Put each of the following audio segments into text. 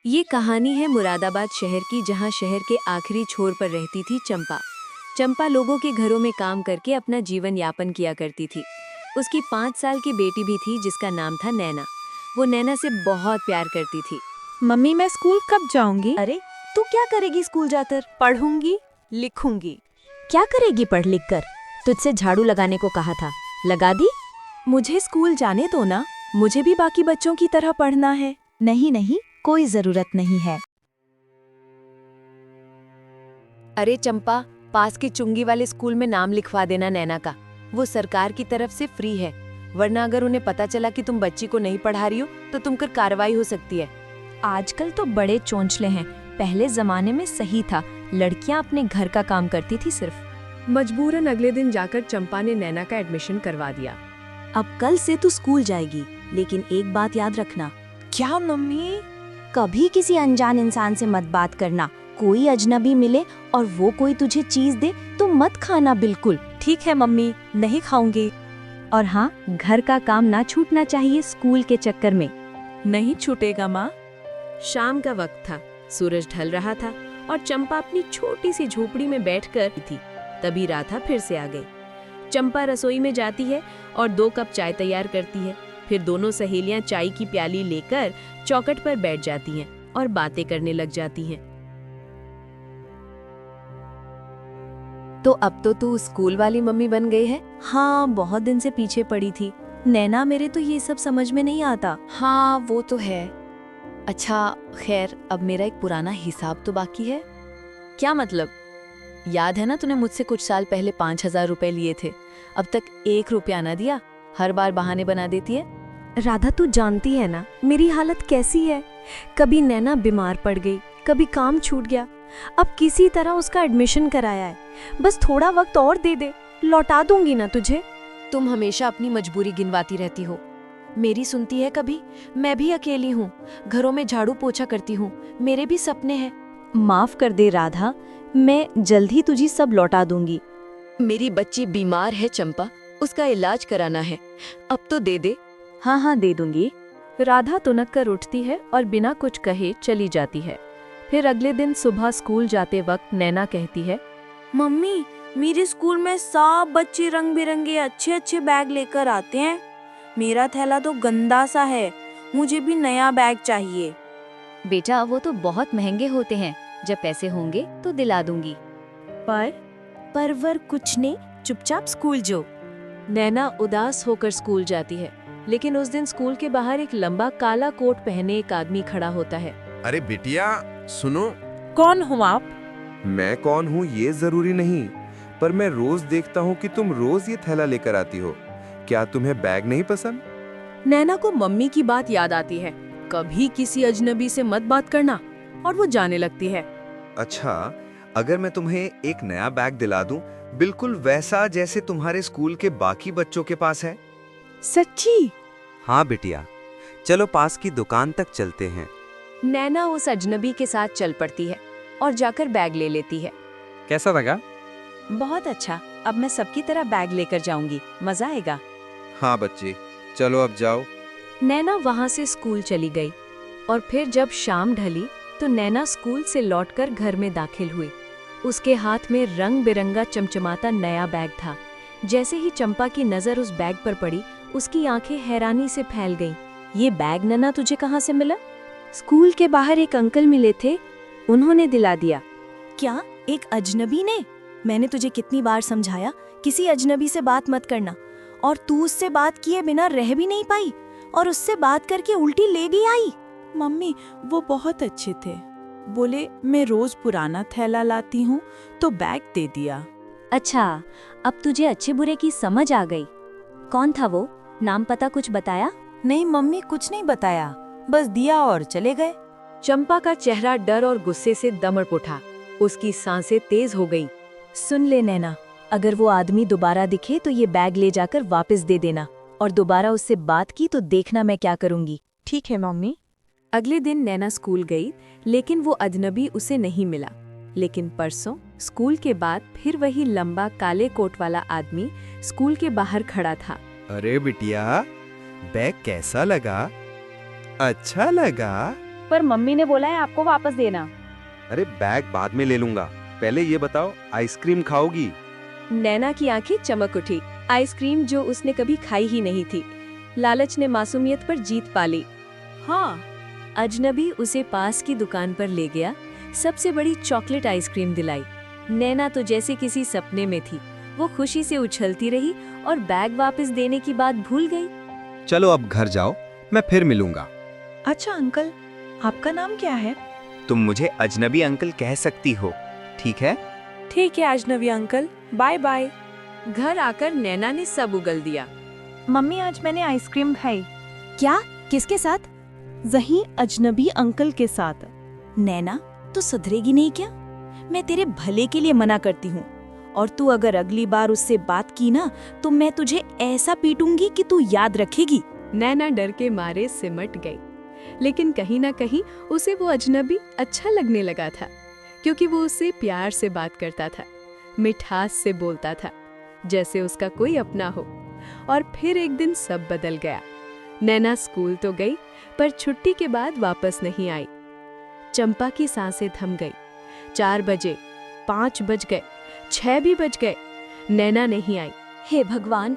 ये कहानी है मुरादाबाद शहर की, जहाँ शहर के आखिरी छोर पर रहती थी चंपा। चंपा लोगों के घरों में काम करके अपना जीवन यापन किया करती थी। उसकी 5 साल की बेटी भी थी जिसका नाम था नैना। वो नैना से बहुत प्यार करती थी। मम्मी मैं स्कूल कब जाऊंगी? अरे तू क्या करेगी स्कूल जाकर? पढ़ूंगी, लिखूंगी। क्या करेगी पढ़ लिख कर? तुझसे झाड़ू लगाने को कहा था, लगा दी? मुझे स्कूल जाने दो ना, मुझे भी बाकी बच्चों की तरह पढ़ना है। नहीं नहीं, कोई जरूरत नहीं है। अरे चंपा, पास के चुंगी वाले स्कूल में नाम लिखवा देना नैना का। वो सरकार की तरफ से फ्री है, वरना अगर उन्हें पता चला कि तुम बच्ची को नहीं पढ़ा रही हो तो तुम पर कार्रवाई हो सकती है। आजकल तो बड़े चोंचले हैं, पहले जमाने में सही था, लड़कियां अपने घर का काम करती थी सिर्फ। मजबूरन अगले दिन जाकर चंपा ने नैना का एडमिशन करवा दिया। अब कल से तू स्कूल जाएगी, लेकिन एक बात याद रखना। क्या मम्मी? कभी किसी अनजान इंसान से मत बात करना। कोई अजनबी मिले और वो कोई तुझे चीज दे तो मत खाना बिल्कुल। ठीक है मम्मी, नहीं खाऊंगी। और हाँ, घर का काम ना छूटना चाहिए स्कूल के चक्कर में। नहीं छूटेगा माँ। शाम का वक्त था, सूरज ढल रहा था और चंपा अपनी छोटी सी झोपड़ी में बैठकर थी। तभी राधा फिर से आ गई। चंपा रसोई में जाती है और 2 कप चाय तैयार करती है। फिर दोनों सहेलियां चाय की प्याली लेकर चौखट पर बैठ जाती हैं और बातें करने लग जाती हैं। तो अब तो तू स्कूल वाली मम्मी बन गई है। हाँ, बहुत दिन से पीछे पड़ी थी। नैना, मेरे तो ये सब समझ में नहीं आता। हाँ वो तो है। अच्छा खैर, अब मेरा एक पुराना हिसाब तो बाकी है। क्या मतलब? याद है ना तूने मुझसे कुछ साल पहले 5,000 रुपए लिए थे, अब तक 1 रुपया ना दिया। हर बार बहाने बना देती है। राधा, तू जानती है ना मेरी हालत कैसी है। कभी नैना बीमार पड़ गई, कभी काम छूट गया। अब किसी तरह उसका एडमिशन कराया है। बस थोड़ा वक्त और दे दे, लौटा दूंगी ना तुझे। तुम हमेशा अपनी मजबूरी गिनवाती रहती हो, मेरी सुनती है कभी? मैं भी अकेली हूँ, घरों में झाड़ू पोछा करती हूँ, मेरे भी सपने हैं। माफ कर दे राधा, मैं जल्द ही तुझे सब लौटा दूंगी। मेरी बच्ची बीमार है चंपा, उसका इलाज कराना है, अब तो दे दे। हाँ हाँ, दे दूंगी। राधा तुनक कर उठती है और बिना कुछ कहे चली जाती है। फिर अगले दिन सुबह स्कूल जाते वक्त नैना कहती है, मम्मी, मेरे स्कूल में सब बच्चे रंग बिरंगे अच्छे अच्छे बैग लेकर आते हैं। मेरा थैला तो गंदा सा है, मुझे भी नया बैग चाहिए। बेटा, वो तो बहुत महंगे होते हैं, जब पैसे होंगे तो दिला दूंगी। परवर कुछ नहीं, चुपचाप स्कूल जो। नैना उदास होकर स्कूल जाती है, लेकिन उस दिन स्कूल के बाहर एक लंबा काला कोट पहने एक आदमी खड़ा होता है। अरे बिटिया सुनो। कौन हो आप? मैं कौन हूँ ये जरूरी नहीं, पर मैं रोज देखता हूँ कि तुम रोज ये थैला लेकर आती हो। क्या तुम्हें बैग नहीं पसंद? नैना को मम्मी की बात याद आती है, कभी किसी अजनबी से मत बात करना, और वो जाने लगती है। अच्छा, अगर मैं तुम्हें एक नया बैग दिला दूं, बिल्कुल वैसा जैसे तुम्हारे स्कूल के बाकी बच्चों के पास है? सच्ची? हाँ बिटिया, चलो पास की दुकान तक चलते हैं। नैना उस अजनबी के साथ चल पड़ती है और जाकर बैग ले लेती है। कैसा लगा? बहुत अच्छा, अब मैं सबकी तरह बैग लेकर जाऊंगी, मजा आएगा। हाँ बच्चे, चलो अब जाओ। नैना वहाँ से स्कूल चली गई और फिर जब शाम ढली तो नैना स्कूल से लौटकर घर में दाखिल हुई। उसके हाथ में रंग बिरंगा चमचमाता नया बैग था। जैसे ही चंपा की नजर उस बैग पर पड़ी, उसकी आंखें हैरानी से फैल गईं। ये बैग नैना तुझे कहाँ से मिला? स्कूल के बाहर एक अंकल मिले थे, उन्होंने दिला दिया। क्या, एक अजनबी ने? मैंने तुझे कितनी बार समझाया, किसी अजनबी से बात मत करना, और तू उससे बात किए बिना रह भी नहीं पाई और उससे बात करके उल्टी ले भी आई। मम्मी, वो बहुत अच्छे थे, बोले मैं रोज पुराना थैला लाती हूँ तो बैग दे दिया। अच्छा, अब तुझे अच्छे बुरे की समझ आ गई। कौन था वो? नाम पता कुछ बताया? नहीं मम्मी, कुछ नहीं बताया, बस दिया और चले गए। चंपा का चेहरा डर और गुस्से से दमड़ उठा, उसकी सांसें तेज हो गईं। सुन ले नैना, अगर वो आदमी दोबारा दिखे तो ये बैग ले जाकर वापस दे देना, और दोबारा उससे बात की तो देखना मैं क्या करूंगी। ठीक है मम्मी। अगले दिन नैना स्कूल गई, लेकिन वो अजनबी उसे नहीं मिला। लेकिन परसों स्कूल के बाद फिर वही लंबा काले कोट वाला आदमी स्कूल के बाहर खड़ा था। अरे बिटिया, बैग कैसा लगा? अच्छा लगा? पर मम्मी ने बोला है आपको वापस देना। अरे बैग बाद में ले लूंगा, पहले ये बताओ आइसक्रीम खाओगी? नैना की आंखें चमक उठी। आइसक्रीम जो उसने कभी खाई ही नहीं थी। लालच ने मासूमियत पर जीत पा ली। हाँ, अजनबी उसे पास की दुकान पर ले गया, सबसे बड़ी चॉकलेट आइसक्रीम दिलाई। नैना तो जैसे किसी सपने में थी। वो खुशी से उछलती रही और बैग वापस देने की बात भूल गई। चलो अब घर जाओ, मैं फिर मिलूंगा। अच्छा अंकल, आपका नाम क्या है? तुम मुझे अजनबी अंकल कह सकती हो, ठीक है? ठीक है अजनबी अंकल, बाय बाय। घर आकर नैना ने सब उगल दिया। मम्मी आज मैंने आइसक्रीम खाई। क्या? किसके साथ? वहीं अजनबी अंकल के साथ। नैना, तू सुधरेगी नहीं क्या? मैं तेरे भले के लिए मना करती हूँ, और तू अगर अगली बार उससे बात की ना तो मैं तुझे ऐसा पीटूंगी कि तू याद रखेगी। नैना डर के मारे सिमट गई, लेकिन कहीं ना कहीं उसे वो अजनबी अच्छा लगने लगा था, क्योंकि वो उससे प्यार से बात करता था, मिठास से बोलता था, जैसे उसका कोई अपना हो। और फिर एक दिन सब बदल गया। नैना स्कूल तो गई, पर छुट्टी के बाद वापस नहीं आई। चंपा की सांसें थम गई। 4 बजे, 5 बज गए, 6 भी बज गए, नैना नहीं आई। हे भगवान,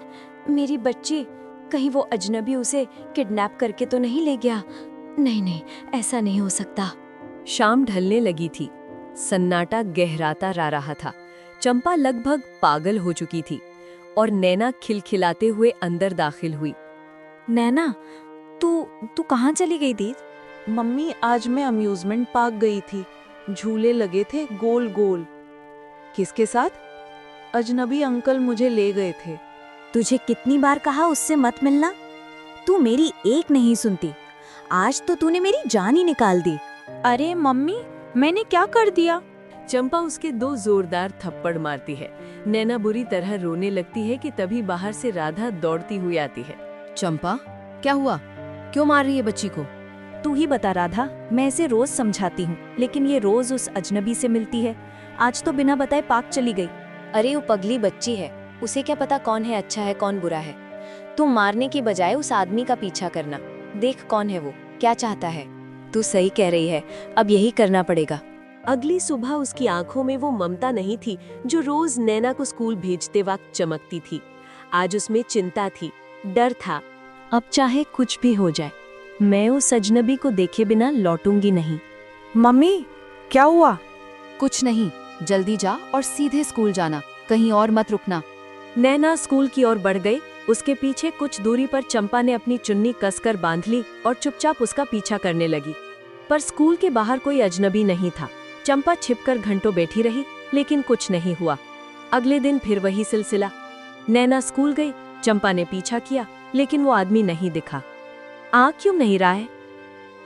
मेरी बच्ची, कहीं वो अजनबी उसे किडनैप करके तो नहीं ले गया? नहीं नहीं, ऐसा नहीं हो सकता। शाम ढलने लगी थी। सन्नाटा गहराता जा रहा था। चंपा लगभग पागल हो चुकी थी और नैना खिलखिलाते हुए अंदर दाखिल हुई। नैना, तू कहाँ चली गई थी? मम्मी आज मैं अम्यूजमेंट पार्क गई थी, झूले लगे थे गोल गोल। किसके साथ? अजनबी अंकल मुझे ले गए थे। तुझे कितनी बार कहा उससे मत मिलना? तू मेरी एक नहीं सुनती। आज तो तूने मेरी जान ही निकाल दी। अरे मम्मी, मैंने क्या कर दिया? चंपा उसके 2 जोरदार थप्पड़ मारती है। नैना बुरी तरह रोने लगती है कि तभी बाहर से राधा दौड़ती हुई आती है। चंपा, क्या हुआ? क्यों मार रही है बच्ची को? तू ही बता राधा, मैं इसे रोज समझाती हूँ, लेकिन ये रोज उस अजनबी से मिलती है। आज तो बिना बताए पार्क चली गई। अरे वो पगली बच्ची है, उसे क्या पता कौन है अच्छा है कौन बुरा है। तुम मारने की बजाय उस आदमी का पीछा करना, देख कौन है वो, क्या चाहता है। तू सही कह रही है, अब यही करना पड़ेगा। अगली सुबह उसकी आंखों में वो ममता नहीं थी जो रोज नैना को स्कूल भेजते वक्त चमकती थी। आज उसमें चिंता थी, डर था। अब चाहे कुछ भी हो जाए, मैं उस अजनबी को देखे बिना लौटूंगी नहीं। मम्मी, क्या हुआ? कुछ नहीं, जल्दी जा और सीधे स्कूल जाना, कहीं और मत रुकना। नैना स्कूल की ओर बढ़ गई। उसके पीछे कुछ दूरी पर चंपा ने अपनी चुन्नी कसकर बांध ली और चुपचाप उसका पीछा करने लगी। पर स्कूल के बाहर कोई अजनबी नहीं था। चंपा छिपकर घंटों बैठी रही, लेकिन कुछ नहीं हुआ। अगले दिन फिर वही सिलसिला। नैना स्कूल गई, चंपा ने पीछा किया, लेकिन वो आदमी नहीं दिखा। आ क्यों नहीं रहा है?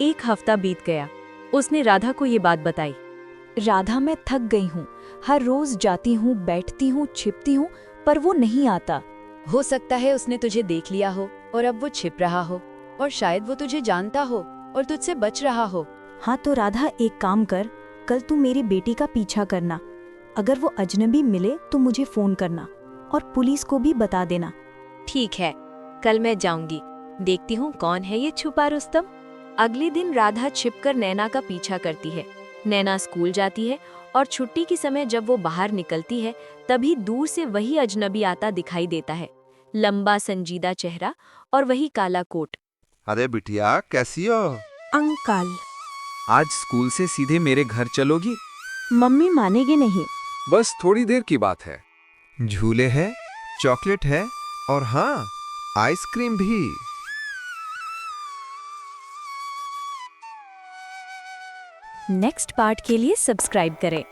1 हफ्ता बीत गया। उसने राधा को ये बात बताई। राधा, मैं थक गई हूँ। हर रोज जाती हूँ, बैठती हूँ, छिपती हूँ, पर वो नहीं आता। हो सकता है उसने तुझे देख लिया हो और अब वो छिप रहा हो, और शायद वो तुझे जानता हो और तुझसे बच रहा हो। हाँ तो राधा, एक काम कर, कल तू मेरी बेटी का पीछा करना। अगर वो अजनबी मिले तो मुझे फोन करना और पुलिस को भी बता देना। ठीक है, कल मैं जाऊंगी, देखती हूँ कौन है ये छुपा रुस्तम। अगले दिन राधा छिपकर नैना का पीछा करती है। नैना स्कूल जाती है और छुट्टी के समय जब वो बाहर निकलती है, तभी दूर से वही अजनबी आता दिखाई देता है। लंबा संजीदा चेहरा और वही काला कोट। अरे बिटिया, कैसी हो? अंकल, आज स्कूल से सीधे मेरे घर चलोगी? मम्मी मानेगी नहीं। बस थोड़ी देर की बात है। झूले हैं, चॉकलेट है और हाँ, आइसक्रीम भी। नेक्स्ट पार्ट के लिए सब्सक्राइब करें।